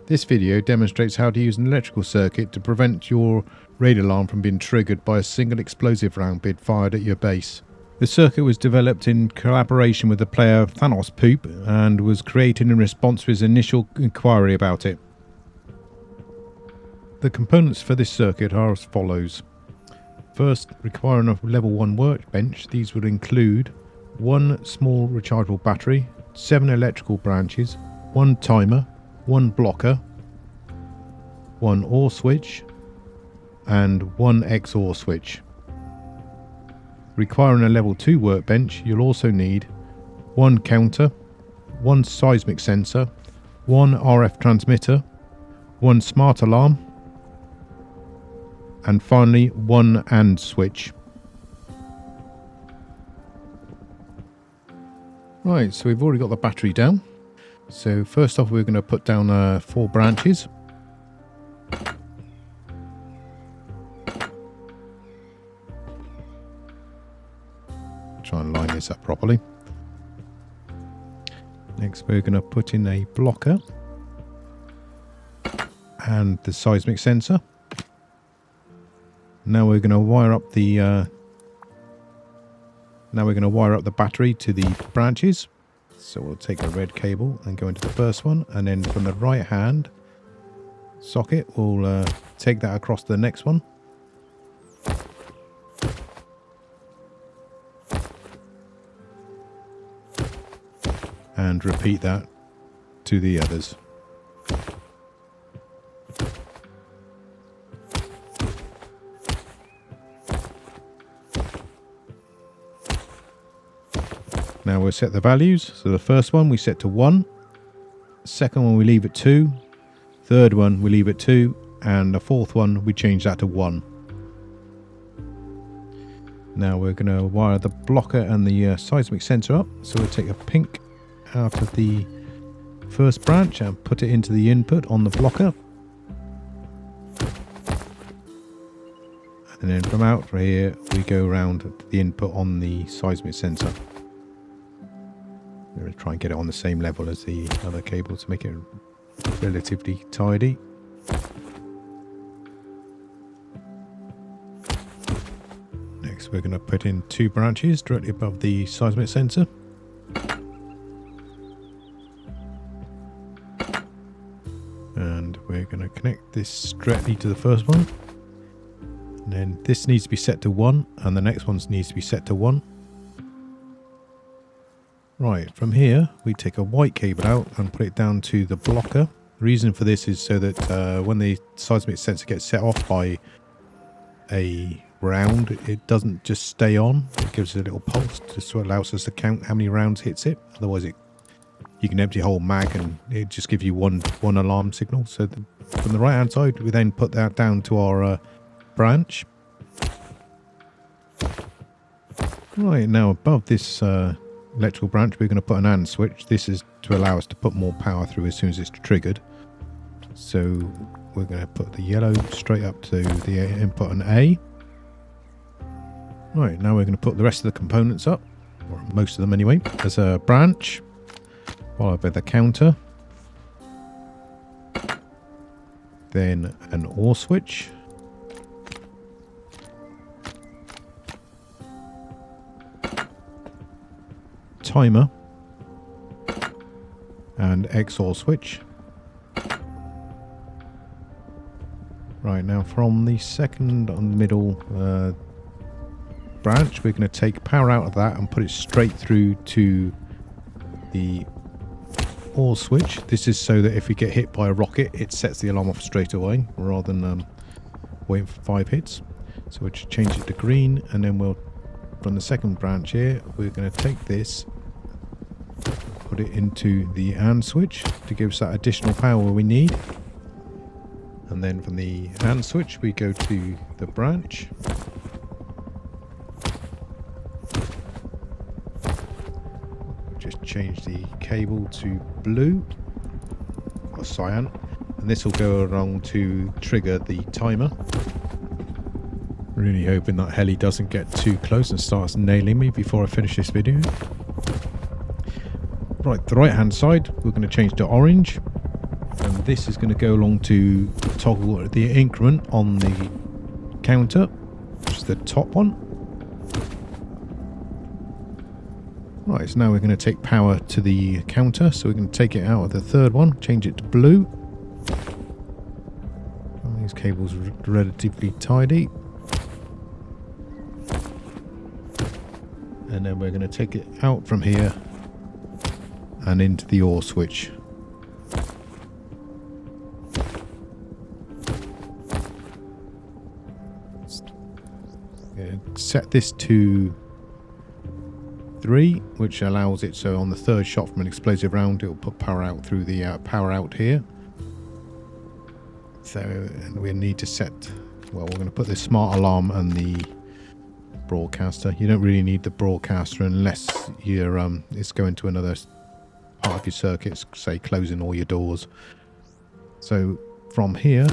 This video demonstrates how to use an electrical circuit to prevent your raid alarm from being triggered by a single explosive round being fired at your base. The circuit was developed in collaboration with the player Thanospoop and was created in response to his initial inquiry about it. The components for this circuit are as follows. First, requiring a level 1 workbench, these would include one small rechargeable battery, 7 electrical branches, 1 timer, 1 blocker, 1 OR switch, and 1 XOR switch. Requiring a level 2 workbench, you'll also need 1 counter, 1 seismic sensor, 1 RF transmitter, 1 smart alarm, and finally 1 AND switch. Right, so we've already got the battery down. So first off, we're going to put down 4 branches. Try and line this up properly. Next, we're going to put in a blocker and the seismic sensor. Now we're going to wire up the battery to the branches. So we'll take a red cable and go into the first one, and then from the right hand socket we'll take that across to the next one. And repeat that to the others. Now we'll set the values. So the first one we set to 1, second one we leave at 2, third one we leave at 2, and the fourth one we change that to 1. Now we're going to wire the blocker and the seismic sensor up. So we'll take a pink out of the first branch and put it into the input on the blocker. And then from out for here we go around the input on the seismic sensor. We're going to try and get it on the same level as the other cable to make it relatively tidy. Next we're going to put in 2 branches directly above the seismic sensor. And we're going to connect this directly to the first one. And then this needs to be set to 1 and the next one needs to be set to 1. Right, from here we take a white cable out and put it down to the blocker. The reason for this is so that when the seismic sensor gets set off by a round, it doesn't just stay on. It gives it a little pulse just so it allows us to count how many rounds hits it. Otherwise you can empty a whole mag and it just gives you one alarm signal. So from the right hand side we then put that down to our branch. Right, now above this electrical branch we're going to put an AND switch. This is to allow us to put more power through as soon as it's triggered. So we're going to put the yellow straight up to the input on A. Right, now we're going to put the rest of the components up, or most of them anyway, as a branch, followed by the counter, then an OR switch, timer, and XOR switch. Right, now from the second on the middle branch we're going to take power out of that and put it straight through to the OR switch. This is so that if we get hit by a rocket it sets the alarm off straight away rather than waiting for 5 hits. So we'll just change it to green, and then we'll, from the second branch here, we're going to take this, put it into the AND switch to give us that additional power we need. And then from the AND switch we go to the branch. Just change the cable to blue or cyan, and this will go along to trigger the timer. Really hoping that heli doesn't get too close and starts nailing me before I finish this video. Right, the right hand side we're going to change to orange, and this is going to go along to toggle the increment on the counter, which is the top one. Right, so now we're going to take power to the counter, so we can take it out of the third one, change it to blue. Oh, these cables are relatively tidy. And then we're going to take it out from here and into the OR switch. Set this to 3, which allows it so on the third shot from an explosive round it will put power out through the power out here. So and we need to set, well, we're going to put the smart alarm and the broadcaster. You don't really need the broadcaster unless you're it's going to another part of your circuits, say closing all your doors. So from here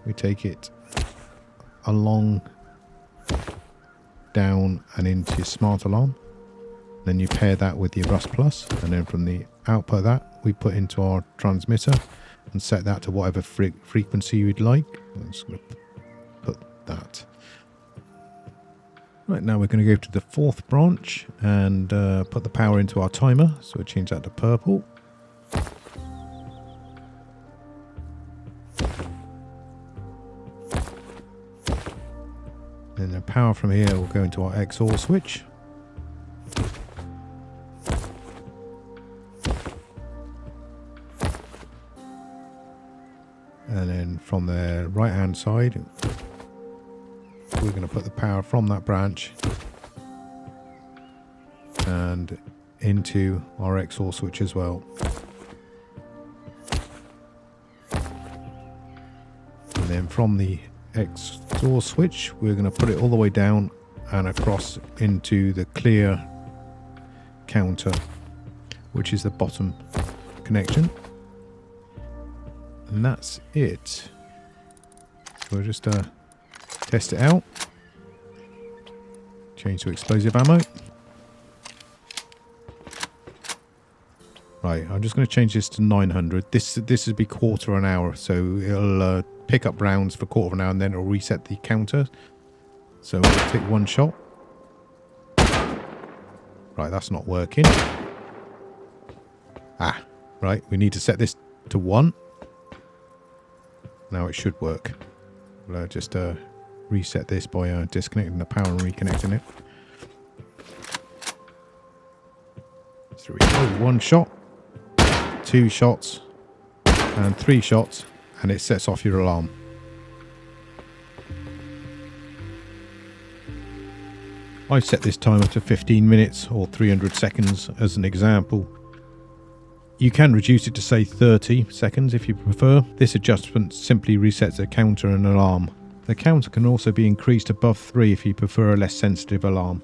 we take it along, down and into your smart alarm. Then you pair that with your Rust Plus, and then from the output of that we put into our transmitter and set that to whatever frequency you'd like. I'm just going to put that. Right, now we're going to go to the 4th branch and put the power into our timer. So we'll change that to purple. And the power from here will go into our XOR switch. And then from the right hand side, we're going to put the power from that branch and into our XOR switch as well. And then from the XOR switch, we're going to put it all the way down and across into the clear counter, which is the bottom connection. And that's it. So we'll just test it out. Change to explosive ammo. Right, I'm just going to change this to 900. This would be quarter an hour, so it'll pick up rounds for quarter of an hour and then it'll reset the counter. So we'll take one shot. Right, that's not working. Ah, right, we need to set this to 1. Now it should work. We'll just reset this by disconnecting the power and reconnecting it. So we go 1 shot, 2 shots, and 3 shots, and it sets off your alarm. I set this timer to 15 minutes or 300 seconds as an example. You can reduce it to say 30 seconds if you prefer. This adjustment simply resets the counter and alarm. The counter can also be increased above 3 if you prefer a less sensitive alarm.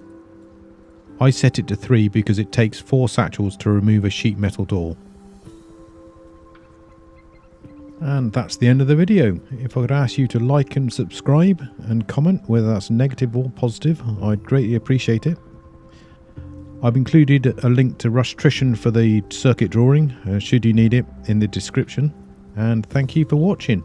I set it to 3 because it takes 4 satchels to remove a sheet metal door. And that's the end of the video. If I could ask you to like and subscribe and comment, whether that's negative or positive, I'd greatly appreciate it. I've included a link to Rustrician for the circuit drawing, should you need it, in the description. And thank you for watching.